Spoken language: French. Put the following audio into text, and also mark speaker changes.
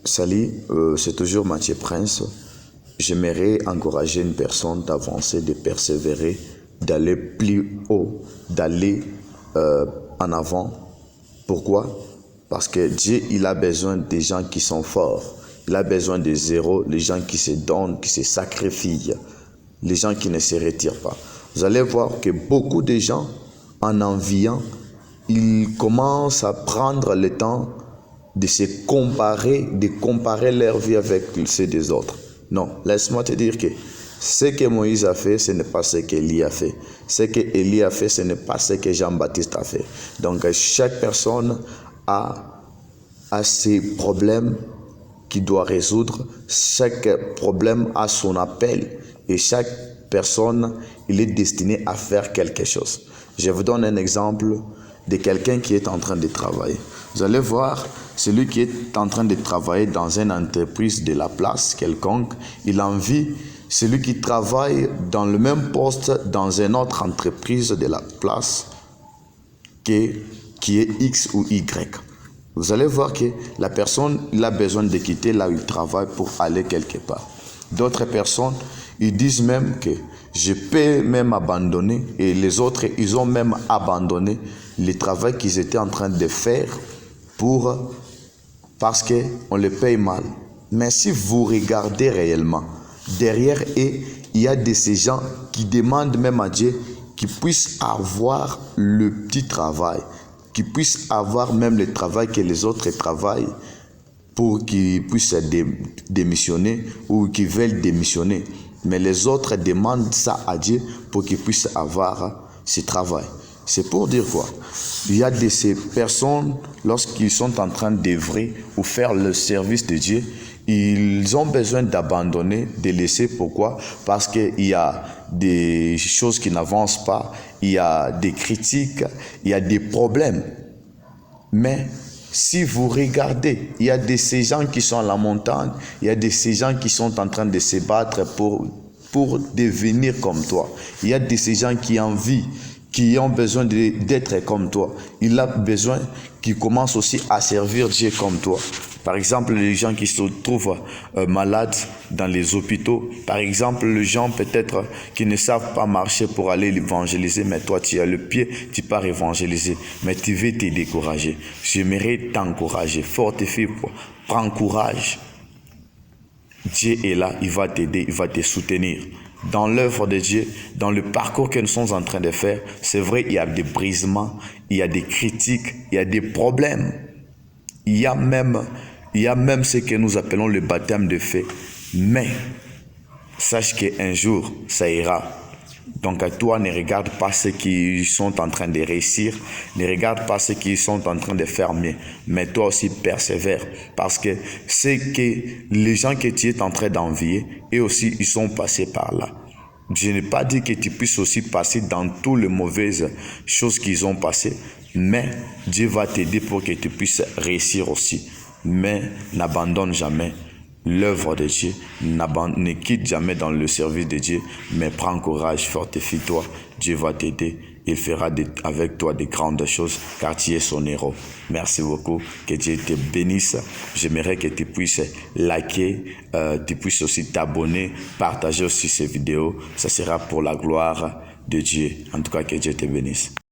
Speaker 1: Salut, c'est toujours Mathieu Prince. J'aimerais encourager une personne d'avancer, de persévérer, d'aller plus haut, d'aller en avant. Pourquoi? Parce que Dieu, il a besoin des gens qui sont forts. Il a besoin des héros, les gens qui se donnent, qui se sacrifient, les gens qui ne se retirent pas. Vous allez voir que beaucoup de gens, en enviant, ils commencent à prendre le temps de se comparer, de comparer leur vie avec ceux des autres. Non, laisse-moi te dire que ce que Moïse a fait, ce n'est pas ce qu'Élie a fait. Ce que Élie a fait, ce n'est pas ce que Jean-Baptiste a fait. Donc, chaque personne a ses problèmes qu'il doit résoudre. Chaque problème a son appel. Et chaque personne, il est destiné à faire quelque chose. Je vous donne un exemple de quelqu'un qui est en train de travailler. Vous allez voir, celui qui est en train de travailler dans une entreprise de la place quelconque, il envie celui qui travaille dans le même poste dans une autre entreprise de la place qui est X ou Y. Vous allez voir que la personne, il a besoin de quitter là où il travaille pour aller quelque part. D'autres personnes, ils disent même que je peux même abandonner, et les autres, ils ont même abandonné le travail qu'ils étaient en train de faire parce qu'on les paye mal. Mais si vous regardez réellement, derrière eux, il y a de ces gens qui demandent même à Dieu qu'ils puissent avoir le petit travail, qu'ils puissent avoir même le travail que les autres travaillent pour qu'ils puissent démissionner ou qu'ils veulent démissionner. Mais les autres demandent ça à Dieu pour qu'ils puissent avoir ce travail. C'est pour dire quoi? Il y a de ces personnes, lorsqu'ils sont en train d'œuvrer ou faire le service de Dieu, ils ont besoin d'abandonner, de laisser. Pourquoi? Parce qu'il y a des choses qui n'avancent pas, il y a des critiques, il y a des problèmes. Mais si vous regardez, il y a de ces gens qui sont à la montagne, il y a de ces gens qui sont en train de se battre pour devenir comme toi. Il y a de ces gens qui envient, qui ont besoin d'être comme toi. Il a besoin qu'ils commencent aussi à servir Dieu comme toi. Par exemple, les gens qui se trouvent malades dans les hôpitaux. Par exemple, les gens peut-être qui ne savent pas marcher pour aller évangéliser, mais toi tu as le pied, tu pars évangéliser, mais tu veux te décourager. J'aimerais t'encourager, fortifie, prends courage. Dieu est là, il va t'aider, il va te soutenir. Dans l'œuvre de Dieu, dans le parcours que nous sommes en train de faire, c'est vrai, il y a des brisements, il y a des critiques, il y a des problèmes. Il y a même ce que nous appelons le baptême de feu. Mais sache qu'un jour, ça ira. Donc à toi, ne regarde pas ceux qui sont en train de réussir, ne regarde pas ceux qui sont en train de faire mieux, mais toi aussi persévère, parce que c'est que les gens que tu es en train d'envier, eux aussi, ils sont passés par là. Je n'ai pas dit que tu puisses aussi passer dans toutes les mauvaises choses qu'ils ont passées, mais Dieu va t'aider pour que tu puisses réussir aussi. Mais n'abandonne jamais l'œuvre de Dieu, ne quitte jamais dans le service de Dieu, mais prends courage, fortifie-toi, Dieu va t'aider, il fera avec toi de grandes choses, car tu es son héros. Merci beaucoup, que Dieu te bénisse. J'aimerais que tu puisses liker, tu puisses aussi t'abonner, partager aussi ces vidéos, ça sera pour la gloire de Dieu. En tout cas, que Dieu te bénisse.